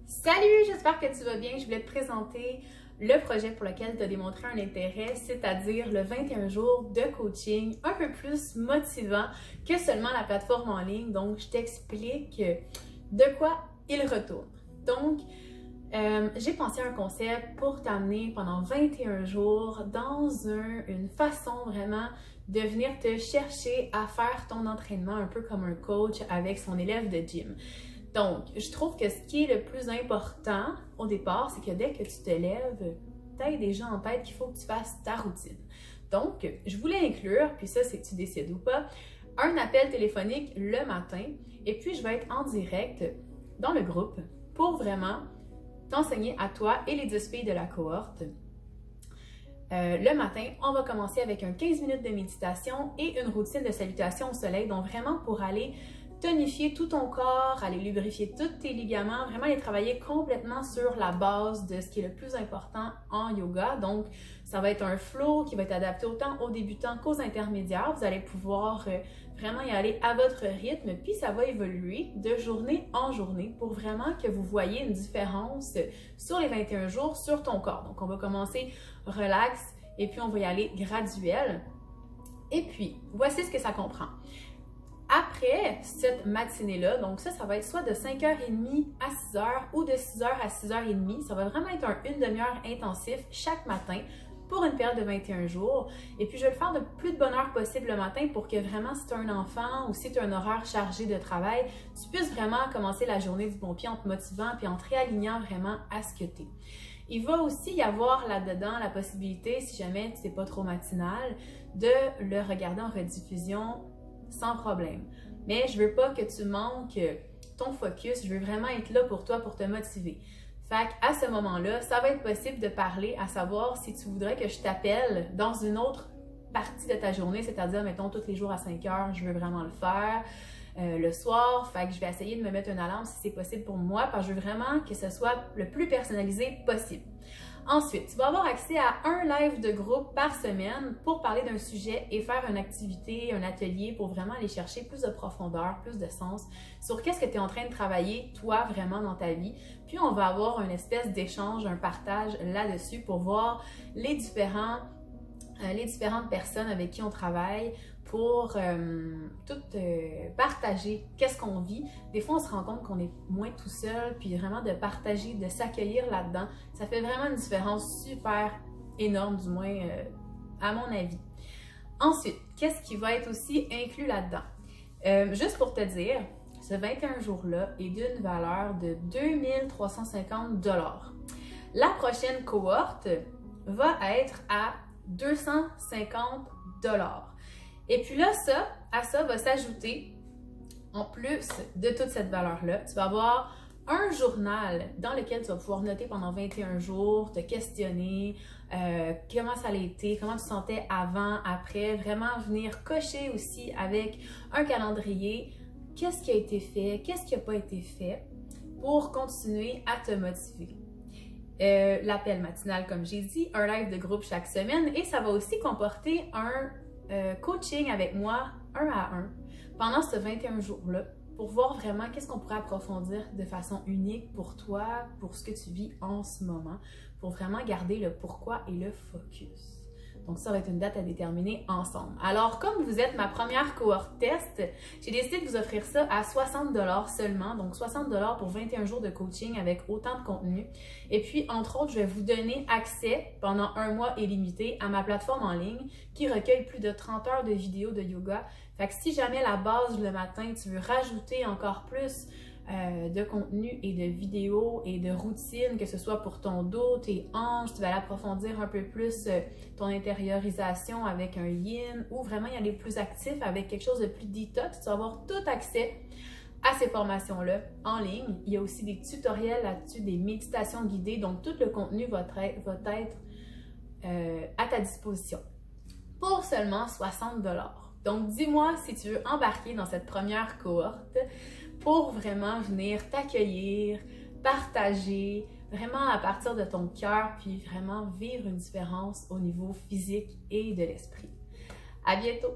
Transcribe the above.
Salut, j'espère que tu vas bien. Je voulais te présenter le projet pour lequel tu as démontré un intérêt, c'est-à-dire le 21 jours de coaching un peu plus motivant que seulement la plateforme en ligne. Donc, je t'explique de quoi il retourne. Donc, j'ai pensé à un concept pour t'amener pendant 21 jours dans une façon vraiment de venir te chercher à faire ton entraînement un peu comme un coach avec son élève de gym. Donc, je trouve que ce qui est le plus important au départ, c'est que dès que tu te lèves, tu as déjà en tête qu'il faut que tu fasses ta routine. Donc, je voulais inclure, puis ça, c'est que tu décides ou pas, un appel téléphonique le matin, et puis je vais être en direct dans le groupe pour vraiment t'enseigner à toi et les 10 filles de la cohorte. Le matin, on va commencer avec un 15 minutes de méditation et une routine de salutation au soleil, donc vraiment pour aller tonifier tout ton corps, aller lubrifier tous tes ligaments, vraiment aller travailler complètement sur la base de ce qui est le plus important en yoga. Donc, ça va être un flow qui va être adapté autant aux débutants qu'aux intermédiaires. Vous allez pouvoir vraiment y aller à votre rythme, puis ça va évoluer de journée en journée pour vraiment que vous voyez une différence sur les 21 jours sur ton corps. Donc, on va commencer relax et puis on va y aller graduel. Et puis, voici ce que ça comprend. Après cette matinée-là, donc ça va être soit de 5h30 à 6h ou de 6h à 6h30. Ça va vraiment être une demi-heure intensif chaque matin pour une période de 21 jours. Et puis, je vais le faire le plus de bonne heure possible le matin pour que vraiment, si tu as un enfant ou si tu as un horaire chargé de travail, tu puisses vraiment commencer la journée du bon pied en te motivant puis en te réalignant vraiment à ce que tu es. Il va aussi y avoir là-dedans la possibilité, si jamais tu n'es pas trop matinal, de le regarder en rediffusion sans problème. Mais je veux pas que tu manques ton focus, je veux vraiment être là pour toi, pour te motiver. Fait qu'à ce moment-là, ça va être possible de parler, à savoir si tu voudrais que je t'appelle dans une autre partie de ta journée, c'est-à-dire, mettons, tous les jours à 5h, je veux vraiment le faire. Le soir, fait que je vais essayer de me mettre une alarme si c'est possible pour moi, parce que je veux vraiment que ce soit le plus personnalisé possible. Ensuite, tu vas avoir accès à un live de groupe par semaine pour parler d'un sujet et faire une activité, un atelier pour vraiment aller chercher plus de profondeur, plus de sens sur qu'est-ce que tu es en train de travailler, toi, vraiment dans ta vie. Puis, on va avoir une espèce d'échange, un partage là-dessus pour voir les différentes personnes avec qui on travaille pour toutes partager qu'est-ce qu'on vit. Des fois, on se rend compte qu'on est moins tout seul, puis vraiment de partager, de s'accueillir là-dedans, ça fait vraiment une différence super énorme, du moins à mon avis. Ensuite, qu'est-ce qui va être aussi inclus là-dedans? Juste pour te dire, ce 21 jours-là est d'une valeur de 2350 $. La prochaine cohorte va être à 250 $. Et puis là, à ça va s'ajouter, en plus de toute cette valeur-là, tu vas avoir un journal dans lequel tu vas pouvoir noter pendant 21 jours, te questionner, comment ça a été, comment tu te sentais avant, après, vraiment venir cocher aussi avec un calendrier, qu'est-ce qui a été fait, qu'est-ce qui n'a pas été fait pour continuer à te motiver. L'appel matinal, comme j'ai dit, un live de groupe chaque semaine et ça va aussi comporter un coaching avec moi, 1 à 1, pendant ce 21 jours-là, pour voir vraiment qu'est-ce qu'on pourrait approfondir de façon unique pour toi, pour ce que tu vis en ce moment, pour vraiment garder le pourquoi et le focus. Donc ça va être une date à déterminer ensemble. Alors, comme vous êtes ma première cohorte test, j'ai décidé de vous offrir ça à 60 $ seulement. Donc 60 $ pour 21 jours de coaching avec autant de contenu. Et puis, entre autres, je vais vous donner accès pendant un mois illimité à ma plateforme en ligne qui recueille plus de 30 heures de vidéos de yoga. Fait que si jamais la base le matin, tu veux rajouter encore plus de contenu et de vidéos et de routines, que ce soit pour ton dos, tes hanches, tu vas aller approfondir un peu plus ton intériorisation avec un yin ou vraiment y aller plus actif avec quelque chose de plus detox, tu vas avoir tout accès à ces formations-là en ligne. Il y a aussi des tutoriels là-dessus, des méditations guidées, donc tout le contenu va être à ta disposition pour seulement 60 $. Donc, dis-moi si tu veux embarquer dans cette première cohorte pour vraiment venir t'accueillir, partager, vraiment à partir de ton cœur, puis vraiment vivre une différence au niveau physique et de l'esprit. À bientôt!